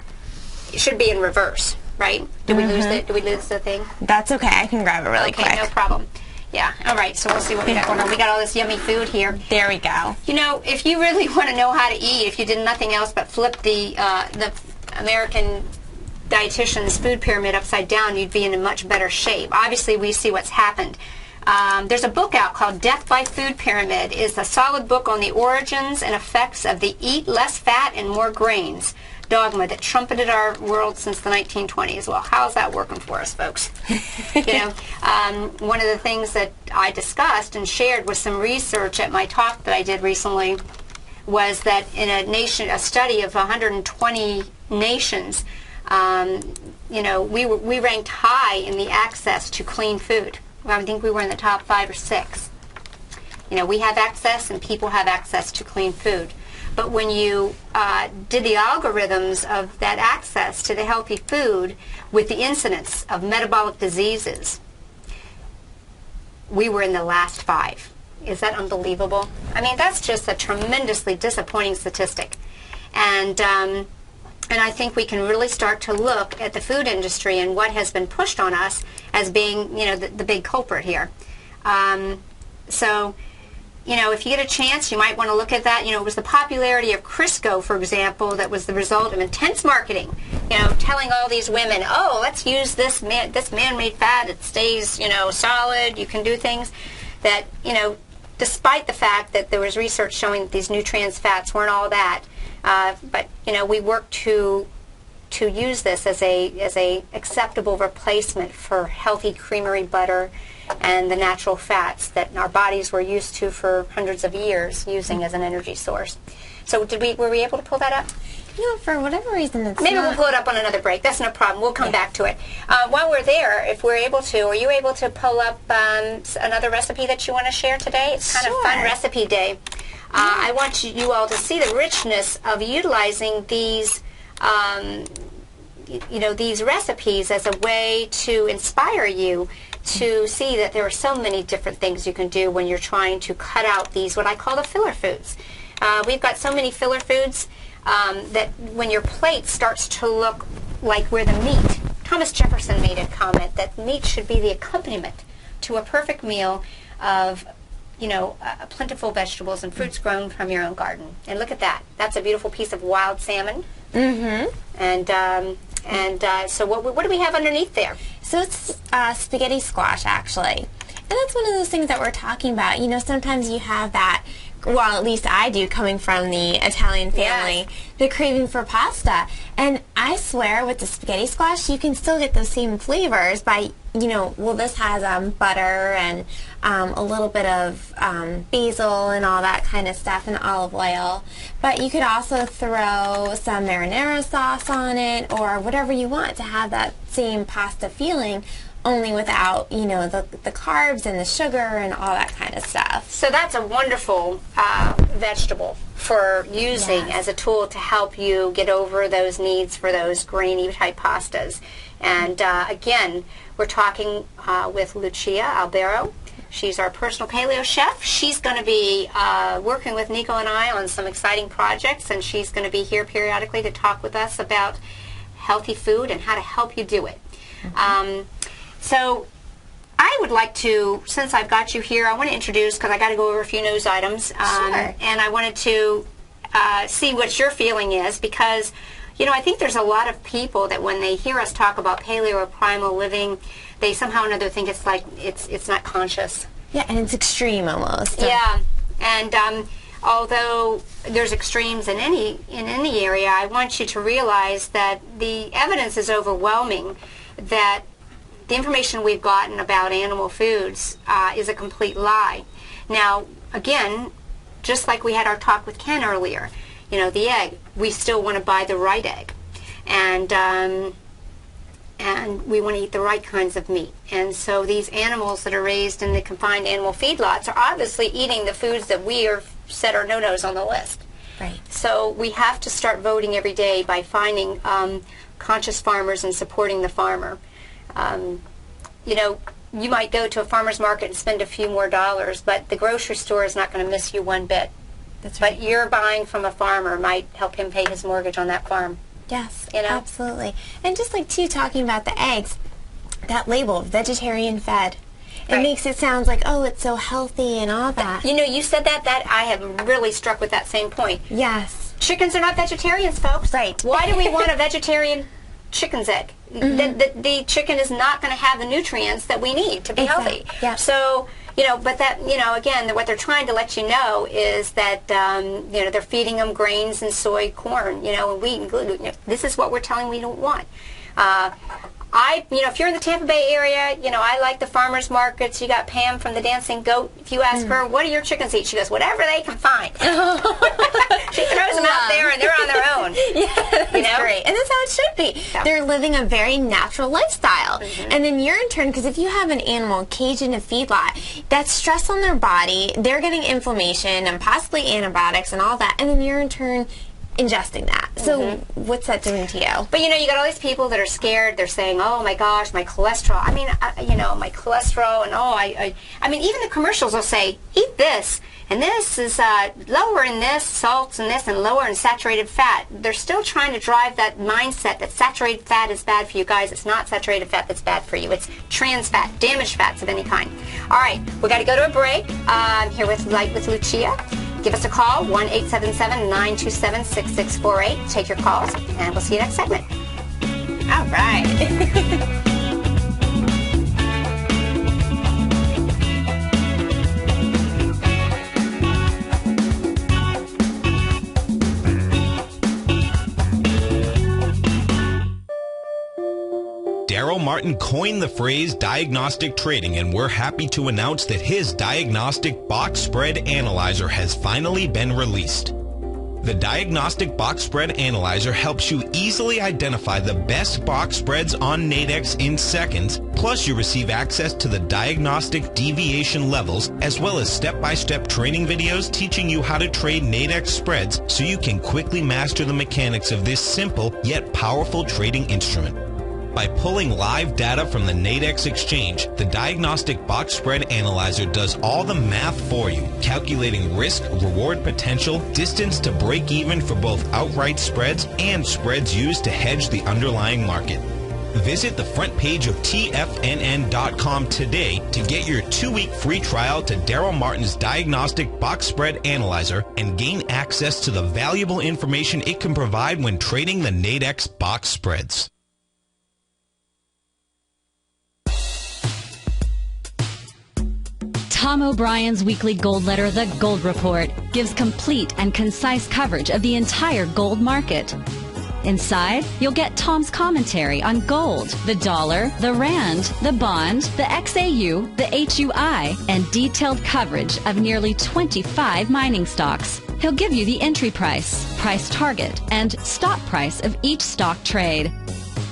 it should be in reverse, right? Did we lose the thing? That's okay. I can grab it really quick. Okay, no problem. Yeah. All right. So we'll see what we got going on. We got all this yummy food here. There we go. You know, if you really want to know how to eat, if you did nothing else but flip the American dietitian's food pyramid upside down, you'd be in a much better shape. Obviously, we see what's happened. There's a book out called Death by Food Pyramid. It's a solid book on the origins and effects of the eat less fat and more grains dogma that trumpeted our world since the 1920s. Well, how's that working for us, folks? You know, one of the things that I discussed and shared with some research at my talk that I did recently was that in a study of 120 nations, you know, we ranked high in the access to clean food. I think we were in the top 5 or 6. You know, we have access and people have access to clean food. But when you did the algorithms of that access to the healthy food with the incidence of metabolic diseases, we were in the last 5. Is that unbelievable? I mean, that's just a tremendously disappointing statistic. And I think we can really start to look at the food industry and what has been pushed on us as being, you know, the big culprit here. So, you know, if you get a chance, you might want to look at that. You know, it was the popularity of Crisco, for example, that was the result of intense marketing. You know, telling all these women, oh, let's use this man-made fat. It stays, you know, solid. You can do things that, you know, despite the fact that there was research showing that these new trans fats weren't all that. But, you know, we work to use this as a acceptable replacement for healthy creamery butter and the natural fats that our bodies were used to for hundreds of years using as an energy source. So were we able to pull that up? No, for whatever reason it's Maybe we'll pull it up on another break. That's no problem. We'll come back to it. While we're there, if we're able to, are you able to pull up another recipe that you want to share today? It's kind of fun recipe day. I want you all to see the richness of utilizing these these recipes as a way to inspire you to see that there are so many different things you can do when you're trying to cut out these, what I call the filler foods. We've got so many filler foods that when your plate starts to look like where the meat, Thomas Jefferson made a comment that meat should be the accompaniment to a perfect meal of, plentiful vegetables and fruits grown from your own garden. And look at that. That's a beautiful piece of wild salmon. Mm-hmm. And so what do we have underneath there? So it's spaghetti squash, actually. And that's one of those things that we're talking about. Sometimes you have that, well, at least I do, coming from the Italian family, yes, the craving for pasta. And I swear with the spaghetti squash, you can still get those same flavors by, this has butter and a little bit of basil and all that kind of stuff and olive oil. But you could also throw some marinara sauce on it or whatever you want to have that same pasta feeling, only without, the carbs and the sugar and all that kind of stuff. So that's a wonderful vegetable for using, yes, as a tool to help you get over those needs for those grainy type pastas. And again, we're talking with Lucia Albero. She's our personal paleo chef. She's going to be working with Nico and I on some exciting projects, and she's going to be here periodically to talk with us about healthy food and how to help you do it. Mm-hmm. So I would like to, since I've got you here, I want to introduce, because I got to go over a few news items. Sure. And I wanted to see what your feeling is, because, I think there's a lot of people that when they hear us talk about paleo or primal living, they somehow or another think it's like, it's not conscious. Yeah, and it's extreme almost. Yeah. And although there's extremes in any area, I want you to realize that the evidence is overwhelming that the information we've gotten about animal foods is a complete lie. Now, again, just like we had our talk with Ken earlier, the egg, we still want to buy the right egg. And we want to eat the right kinds of meat. And so these animals that are raised in the confined animal feedlots are obviously eating the foods that we are set our no-nos on the list. Right. So we have to start voting every day by finding conscious farmers and supporting the farmer. You might go to a farmer's market and spend a few more dollars, but the grocery store is not going to miss you one bit. That's right. But you're buying from a farmer might help him pay his mortgage on that farm. Yes, absolutely. And just like, too, talking about the eggs, that label, vegetarian fed, it makes it sound like, oh, it's so healthy and all that. You said that I have really struck with that same point. Yes. Chickens are not vegetarians, folks. Right. Why do we want a vegetarian chicken's egg? Mm-hmm. The chicken is not going to have the nutrients that we need to be healthy. Yeah. So, but that, again, what they're trying to let you know is that, they're feeding them grains and soy, corn, and wheat and gluten. This is what we're telling we don't want. If you're in the Tampa Bay area, I like the farmers markets. You got Pam from the Dancing Goat. If you ask her, what do your chickens eat? She goes, whatever they can find. She throws them out there and they're on their own. Yeah, that's great. And that's how it should be. Yeah. They're living a very natural lifestyle. Mm-hmm. And then you're in turn, because if you have an animal caged in a feedlot, that's stress on their body. They're getting inflammation and possibly antibiotics and all that. And then you're in turn ingesting that. So what's that doing to you? But you got all these people that are scared. They're saying, oh my gosh, my cholesterol. I mean, my cholesterol, and even the commercials will say, eat this, and this is lower in this, salts in this, and lower in saturated fat. They're still trying to drive that mindset that saturated fat is bad for you guys. It's not saturated fat that's bad for you. It's trans fat, damaged fats of any kind. All right, we got to go to a break. I'm here with Lucia. Give us a call, 1-877-927-6648. Take your calls, and we'll see you next segment. All right. Daryl Martin coined the phrase diagnostic trading, and we're happy to announce that his diagnostic box spread analyzer has finally been released. The Diagnostic Box Spread Analyzer helps you easily identify the best box spreads on Nadex in seconds, plus you receive access to the diagnostic deviation levels, as well as step-by-step training videos teaching you how to trade Nadex spreads so you can quickly master the mechanics of this simple yet powerful trading instrument. By pulling live data from the Nadex exchange, the Diagnostic Box Spread Analyzer does all the math for you, calculating risk, reward potential, distance to break even for both outright spreads and spreads used to hedge the underlying market. Visit the front page of TFNN.com today to get your 2-week free trial to Daryl Martin's Diagnostic Box Spread Analyzer and gain access to the valuable information it can provide when trading the Nadex box spreads. Tom O'Brien's weekly gold letter, The Gold Report, gives complete and concise coverage of the entire gold market. Inside, you'll get Tom's commentary on gold, the dollar, the rand, the bond, the XAU, the HUI, and detailed coverage of nearly 25 mining stocks. He'll give you the entry price, price target, and stop price of each stock trade.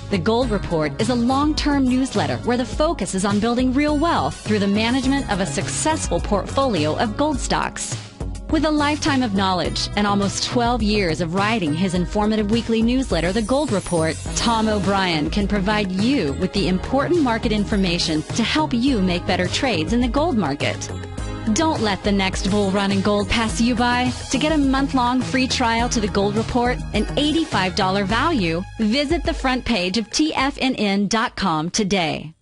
The Gold Report is a long-term newsletter where the focus is on building real wealth through the management of a successful portfolio of gold stocks. With a lifetime of knowledge and almost 12 years of writing his informative weekly newsletter, The Gold Report, Tom O'Brien can provide you with the important market information to help you make better trades in the gold market. Don't let the next bull run in gold pass you by. To get a month-long free trial to the Gold Report, an $85 value, visit the front page of TFNN.com today.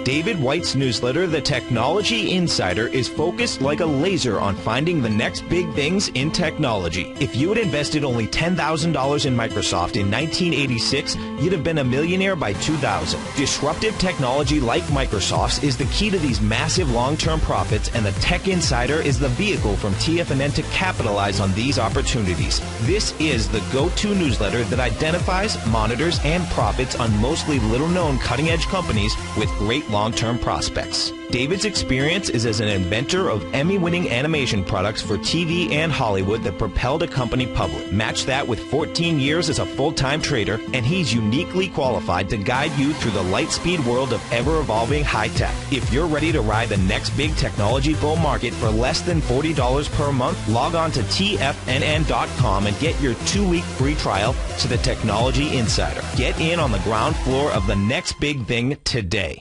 David White's newsletter, The Technology Insider, is focused like a laser on finding the next big things in technology. If you had invested only $10,000 in Microsoft in 1986, you'd have been a millionaire by 2000. Disruptive technology like Microsoft's is the key to these massive long-term profits, and the Tech Insider is the vehicle from TFNN to capitalize on these opportunities. This is the go-to newsletter that identifies, monitors, and profits on mostly little-known cutting-edge companies with great long-term prospects. David's experience is as an inventor of Emmy-winning animation products for TV and Hollywood that propelled a company public. Match that with 14 years as a full-time trader, and he's uniquely qualified to guide you through the light-speed world of ever-evolving high-tech. If you're ready to ride the next big technology bull market for less than $40 per month, log on to TFNN.com and get your 2-week free trial to the Technology Insider. Get in on the ground floor of the next big thing today.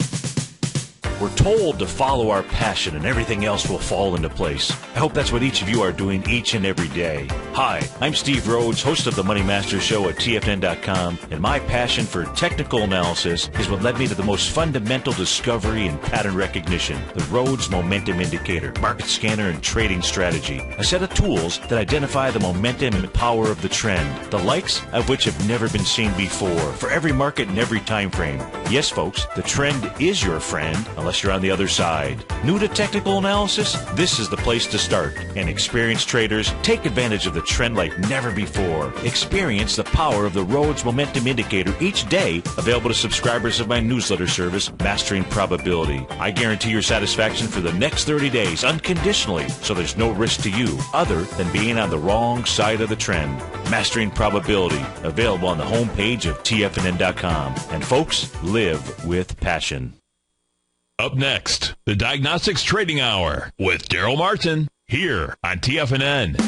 We're told to follow our passion and everything else will fall into place. I hope that's what each of you are doing each and every day. Hi, I'm Steve Rhodes, host of the Money Master Show at TFNN.com, and my passion for technical analysis is what led me to the most fundamental discovery in pattern recognition, the Rhodes Momentum Indicator, market scanner, and trading strategy, a set of tools that identify the momentum and power of the trend, the likes of which have never been seen before, for every market and every time frame. Yes, folks, the trend is your friend, unless you're on the other side. New to technical analysis? This is the place to start. And experienced traders, take advantage of the trend like never before. Experience the power of the Rhodes Momentum Indicator each day, available to subscribers of my newsletter service, Mastering Probability. I guarantee your satisfaction for the next 30 days unconditionally, so there's no risk to you other than being on the wrong side of the trend. Mastering Probability, available on the homepage of TFNN.com. And folks, live with passion. Up next, the Diagnostics Trading Hour with Daryl Martin here on TFNN.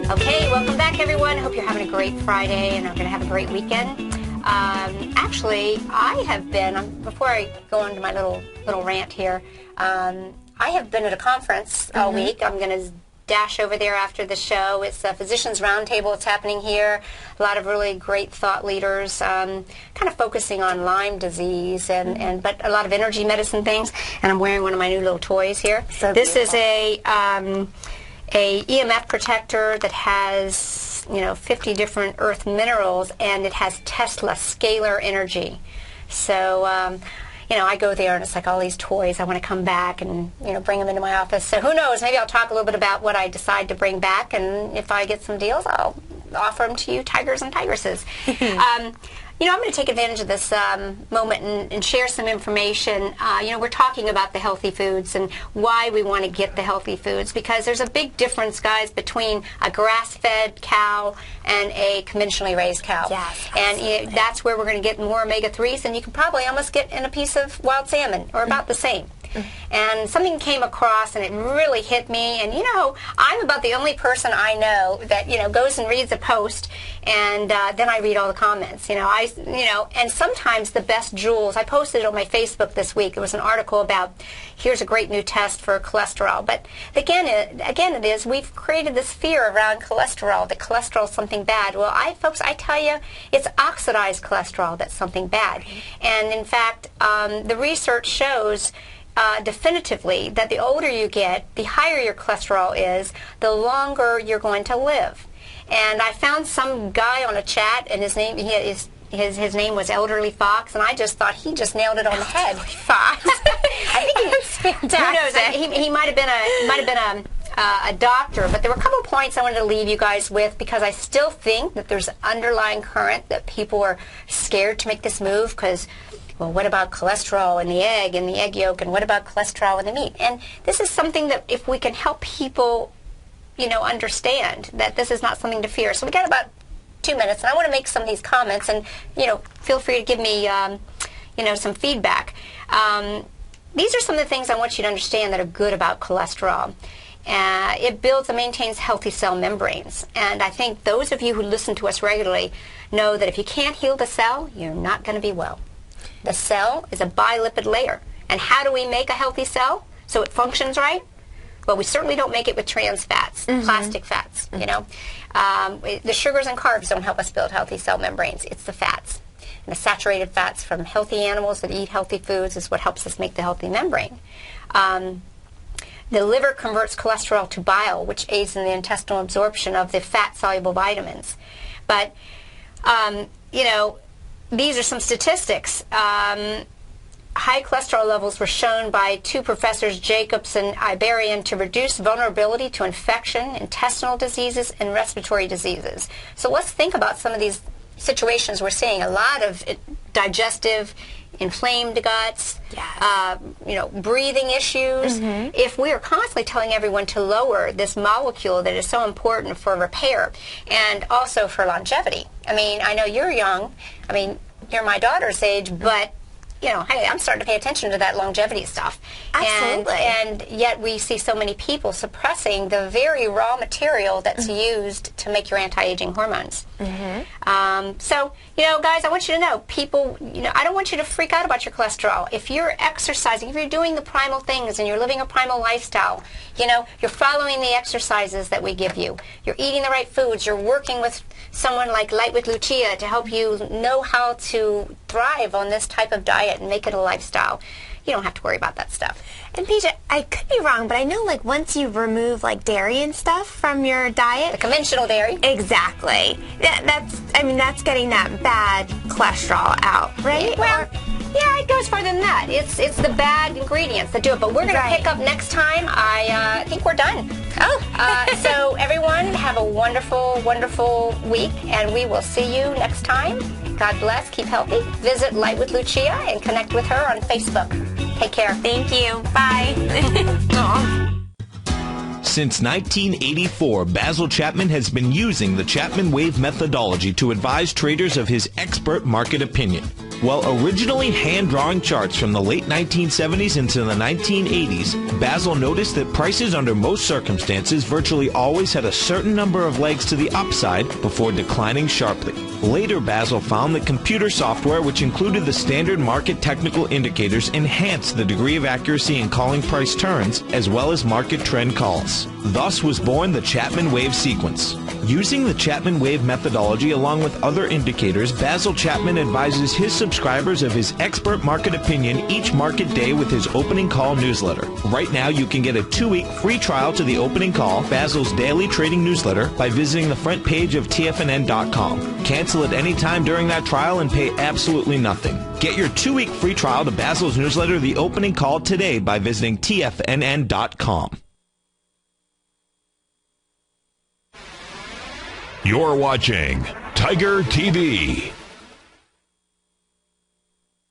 Okay, welcome back, everyone. Hope you're having a great Friday and are going to have a great weekend. Actually, I have been, before I go into my little rant here, I have been at a conference all week. I'm going to dash over there after the show. It's a Physicians Roundtable. It's happening here. A lot of really great thought leaders, kind of focusing on Lyme disease but a lot of energy medicine things. And I'm wearing one of my new little toys here. So this is a EMF protector that has 50 different earth minerals, and it has Tesla scalar energy. So I go there and it's like all these toys. I want to come back and, bring them into my office. So who knows? Maybe I'll talk a little bit about what I decide to bring back, and if I get some deals, I'll offer them to you, tigers and tigresses. I'm going to take advantage of this moment and share some information. We're talking about the healthy foods and why we want to get the healthy foods, because there's a big difference, guys, between a grass-fed cow and a conventionally raised cow. Yes, and that's where we're going to get more omega-3s than you can probably almost get in a piece of wild salmon, or about the same. And something came across and it really hit me, and I'm about the only person I know that goes and reads a post and then I read all the comments. And sometimes the best jewels, I posted it on my Facebook this week. It was an article about here's a great new test for cholesterol, but again it is, we've created this fear around cholesterol, that cholesterol is something bad. Well, folks, I tell you, it's oxidized cholesterol that's something bad. And in fact, the research shows definitively that the older you get, the higher your cholesterol is, the longer you're going to live. And I found some guy on a chat, and his name was Elderly Fox, and I just thought he just nailed it on the head. Fox. I think That's fantastic. Who knows? He might have been a doctor, but there were a couple of points I wanted to leave you guys with, because I still think that there's an underlying current that people are scared to make this move because, well, what about cholesterol in the egg yolk, and what about cholesterol in the meat? And this is something that if we can help people, understand that this is not something to fear. So we got about 2 minutes, and I want to make some of these comments, and, feel free to give me, some feedback. These are some of the things I want you to understand that are good about cholesterol. It builds and maintains healthy cell membranes. And I think those of you who listen to us regularly know that if you can't heal the cell, you're not going to be well. The cell is a bilipid layer. And how do we make a healthy cell so it functions right? Well, we certainly don't make it with trans fats, plastic fats, The sugars and carbs don't help us build healthy cell membranes. It's the fats. And the saturated fats from healthy animals that eat healthy foods is what helps us make the healthy membrane. The liver converts cholesterol to bile, which aids in the intestinal absorption of the fat-soluble vitamins. But, these are some statistics. High cholesterol levels were shown by two professors, Jacobs and Albero, to reduce vulnerability to infection, intestinal diseases, and respiratory diseases. So let's think about some of these situations we're seeing. A lot of digestive, inflamed guts, breathing issues. If we are constantly telling everyone to lower this molecule that is so important for repair and also for longevity. I mean, I know you're young. I mean, you're my daughter's age, but hey, I'm starting to pay attention to that longevity stuff. Absolutely. And yet we see so many people suppressing the very raw material that's used to make your anti-aging hormones. So, guys, I want you to know, people, I don't want you to freak out about your cholesterol. If you're exercising, if you're doing the primal things and you're living a primal lifestyle, you're following the exercises that we give you. You're eating the right foods. You're working with someone like Light with Lucia to help you know how to thrive on this type of diet and make it a lifestyle. You don't have to worry about that stuff. And Paige, I could be wrong, but I know once you remove dairy and stuff from your diet, the conventional dairy, exactly. That's getting that bad cholesterol out, right? Well, yeah, it goes further than that. It's the bad ingredients that do it. But we're going to pick up next time. I think we're done. So everyone, have a wonderful, wonderful week, and we will see you next time. God bless. Keep healthy. Visit Light with Lucia and connect with her on Facebook. Take care. Thank you. Bye. Since 1984, Basil Chapman has been using the Chapman Wave methodology to advise traders of his expert market opinion. While originally hand-drawing charts from the late 1970s into the 1980s, Basil noticed that prices under most circumstances virtually always had a certain number of legs to the upside before declining sharply. Later, Basil found that computer software, which included the standard market technical indicators, enhanced the degree of accuracy in calling price turns, as well as market trend calls. Thus was born the Chapman Wave sequence. Using the Chapman Wave methodology along with other indicators, Basil Chapman advises his subscribers of his expert market opinion each market day with his opening call newsletter. Right now, you can get a 2-week free trial to the opening call, Basil's daily trading newsletter, by visiting the front page of TFNN.com. Cancel at any time during that trial and pay absolutely nothing. Get your 2-week free trial to Basil's newsletter, The Opening Call, today by visiting TFNN.com. You're watching Tiger TV.